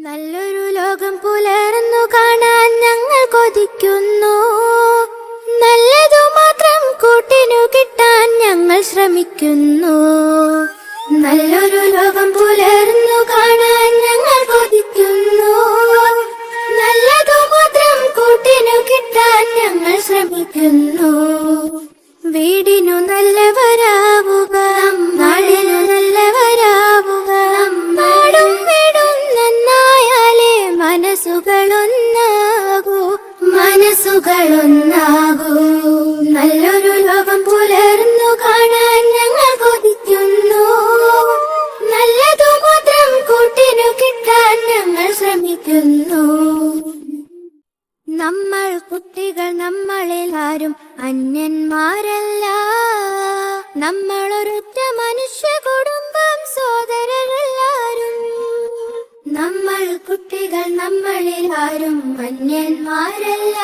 നല്ലൊരു ലോകം പുലർന്നു കാണാൻ ഞങ്ങൾ കൊതിക്കുന്നു. നല്ലതു മാത്രം കൂട്ടിനു കിട്ടാൻ ഞങ്ങൾ ശ്രമിക്കുന്നു. നല്ലൊരു ലോകം പുലർന്നു കാണാൻ ഞങ്ങൾ കൊതിക്കുന്നു. നല്ലതു മാത്രം കൂട്ടിനു കിട്ടാൻ ഞങ്ങൾ ശ്രമിക്കുന്നു. വീടിനു നല്ലവരാവുക, നാടിനു നല്ലവരാവുക. നാടും വീടും നന്നായാലേ മനസ്സുകളൊന്നാകൂ, മനസ്സുകളൊന്നാകൂ. നല്ലൊരു ലോകം പുലർന്നു കാണാൻ ഞങ്ങൾ കൊതിക്കുന്നു. നല്ലതു മാത്രം കൂട്ടിനു കിട്ടാൻ ഞങ്ങൾ ശ്രമിക്കുന്നു. നമ്മൾ കുട്ടികൾ, നമ്മളിൽ ആരും അന്യന്മാരല്ല. നമ്മളൊരൊറ്റ മനുഷ്യ കുടുംബം, സോദരരെല്ലാരും. നമ്മൾ കുട്ടികൾ, നമ്മളിൽ ആരും അന്യന്മാരല്ല.